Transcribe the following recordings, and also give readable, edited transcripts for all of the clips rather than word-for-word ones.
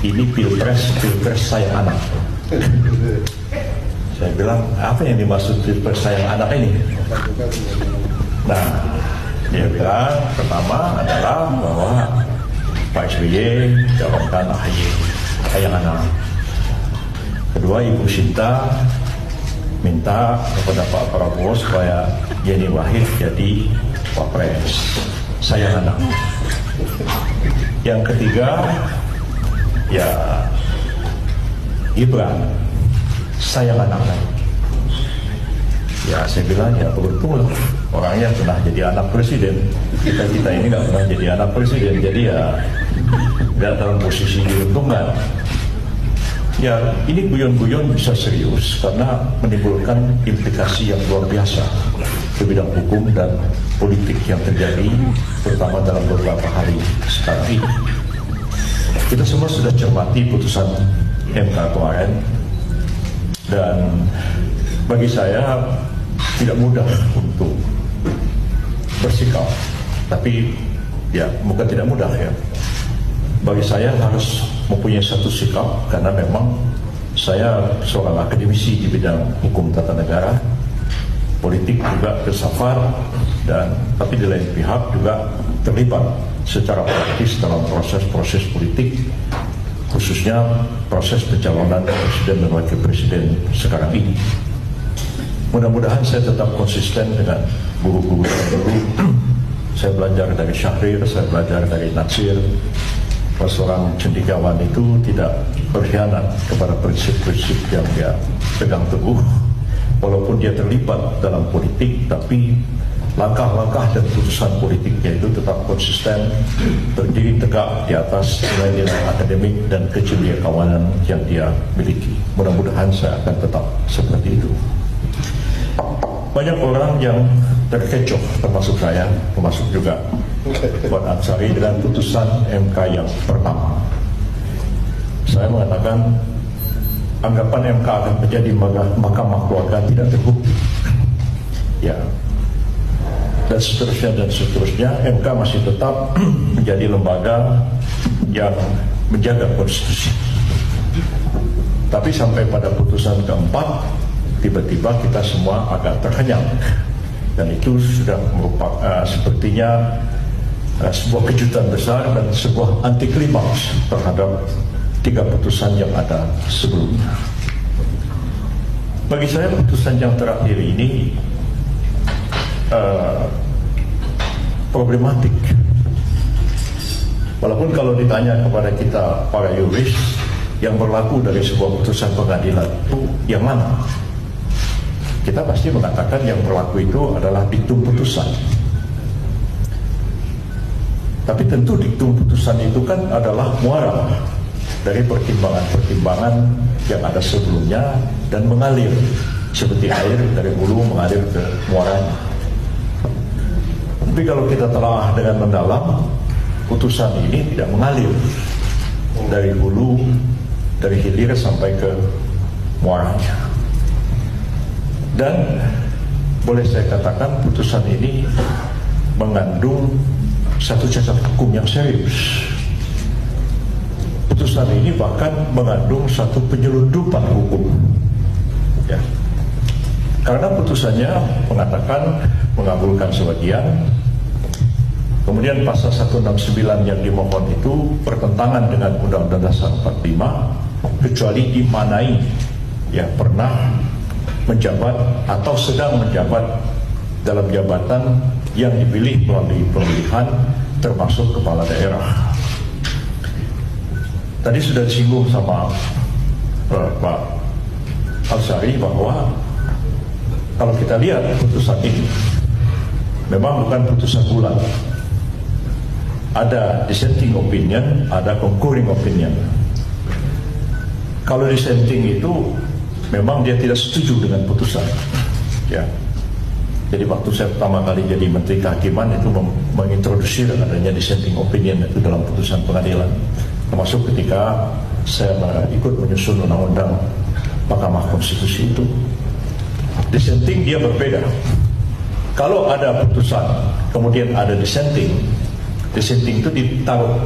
ini pilpres sayang anak. Saya bilang, apa yang dimaksud pilpres sayang anak ini? Nah, dia bilang pertama adalah bahwa Pak SBY calonkan AHY sayang anak. Kedua, Ibu Sinta minta kepada Pak Prabowo supaya Yeni Wahid jadi Wapres sayang anak. Yang ketiga, ya Gibran sayang anak. Ya saya bilang ya beruntung lah orangnya pernah jadi anak presiden. Kita ini nggak pernah jadi anak presiden, jadi ya nggak dalam posisi diuntungkan. Ya ini guyon-guyon bisa serius karena menimbulkan implikasi yang luar biasa di bidang hukum dan politik yang terjadi terutama dalam beberapa hari sekarang ini. Kita semua sudah cermati putusan MK kemarin dan bagi saya tidak mudah untuk bersikap, tapi ya bukan tidak mudah ya. Bagi saya harus mempunyai satu sikap karena memang saya seorang akademisi di bidang hukum tata negara, politik juga filsafat, dan tapi di lain pihak juga terlibat secara praktis dalam proses-proses politik, khususnya proses pencalonan presiden dan wakil presiden sekarang ini. Mudah-mudahan saya tetap konsisten dengan guru-guru saya dulu. Saya belajar dari Syahrir, saya belajar dari Natsir. Seorang cendekiawan itu tidak berkhianat kepada prinsip-prinsip yang dia pegang teguh. Walaupun dia terlibat dalam politik, tapi langkah-langkah dan putusan politiknya itu tetap konsisten, berdiri tegak di atas nilai-nilai akademik dan kecendekiawanan yang dia miliki. Mudah-mudahan saya akan tetap seperti itu. Banyak orang yang terkecoh, termasuk saya, termasuk juga Puan Anshari dengan putusan MK yang pertama. Saya mengatakan anggapan MK akan menjadi mahkamah keluarga tidak terbukti. Ya, dan seterusnya, MK masih tetap menjadi lembaga yang menjaga konstitusi. Tapi sampai pada putusan keempat, tiba-tiba kita semua agak terhenyang, dan itu sudah merupakan sepertinya sebuah kejutan besar dan sebuah anti klimaks terhadap 3 putusan yang ada sebelumnya. Bagi saya putusan yang terakhir ini problematik. Walaupun kalau ditanya kepada kita para yuris, yang berlaku dari sebuah putusan pengadilan itu yang mana? Kita pasti mengatakan yang berlaku itu adalah diktum putusan. Tapi tentu diktum putusan itu kan adalah muara dari pertimbangan-pertimbangan yang ada sebelumnya dan mengalir seperti air dari hulu mengalir ke muaranya. Tapi kalau kita telah dengan mendalam, putusan ini tidak mengalir dari hulu, dari hilir sampai ke muaranya. Dan boleh saya katakan putusan ini mengandung satu cacat hukum yang serius. Putusan ini bahkan mengandung satu penyelundupan hukum. Ya. Karena putusannya mengatakan mengabulkan sebagian, kemudian pasal 169 yang dimohon itu bertentangan dengan Undang-Undang Dasar 45 kecuali dimanai ya pernah menjabat atau sedang menjabat dalam jabatan yang dipilih melalui pemilihan termasuk kepala daerah. Tadi sudah disinggung sama Pak Anshari bahwa kalau kita lihat putusan ini memang bukan putusan bulat. Ada dissenting opinion, ada concurring opinion. Kalau dissenting itu memang dia tidak setuju dengan putusan. Ya. Jadi waktu saya pertama kali jadi Menteri Kehakiman itu mengintroduksi adanya dissenting opinion itu dalam putusan pengadilan. Termasuk ketika saya ikut menyusun undang-undang Mahkamah Konstitusi itu. Dissenting dia berbeda. Kalau ada putusan kemudian ada dissenting itu ditaruh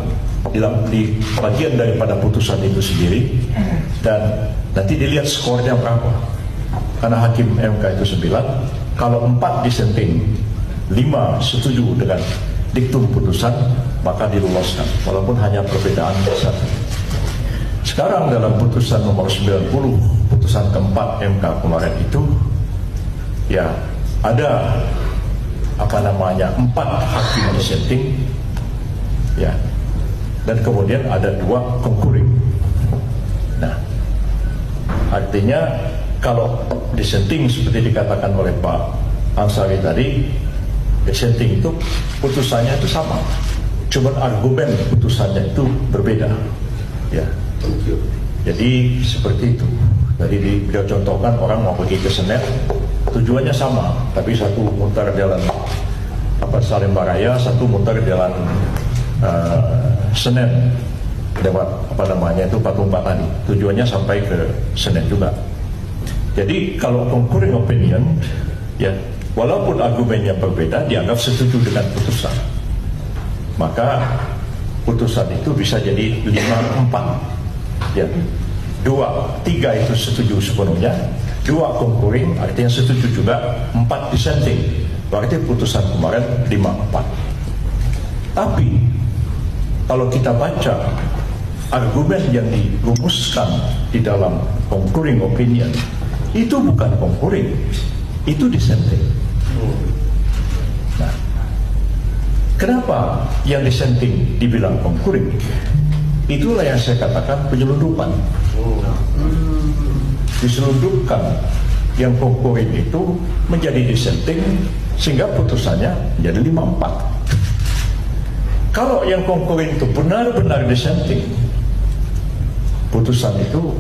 di bagian daripada putusan itu sendiri, dan nanti dilihat skornya berapa. Karena hakim MK itu 9, kalau 4 dissenting, 5 setuju dengan diktum putusan, maka diloloskan walaupun hanya perbedaan satu. Sekarang dalam putusan nomor 90, putusan keempat MK kemarin itu, ya ada 4 hakim dissenting, ya, dan kemudian ada 2 concurring. Nah, artinya kalau dissenting seperti dikatakan oleh Pak Ansari tadi, dissenting itu putusannya itu sama, cuma argumen putusannya itu berbeda, ya. Jadi seperti itu. Jadi beliau contohkan orang mau pergi ke Senen, tujuannya sama, tapi satu mutar jalan Salemba Raya, satu mutar jalan Senen lewat Patung Patani. Tujuannya sampai ke Senen juga. Jadi kalau concurring opinion, ya walaupun argumennya berbeda, dianggap setuju dengan putusan. Maka putusan itu bisa jadi 5-4. Ya, 2-3 itu setuju sepenuhnya, 2 concurring artinya setuju juga, 4 dissenting. Berarti putusan kemarin 5-4. Tapi kalau kita baca argumen yang dirumuskan di dalam concurring opinion, itu bukan concurring, itu dissenting. Nah, kenapa yang dissenting dibilang concurring? Itulah yang saya katakan penyelundupan. Diselundupkan yang concurring itu menjadi dissenting, sehingga putusannya menjadi 5-4. Kalau yang concurring itu benar-benar dissenting, putusan itu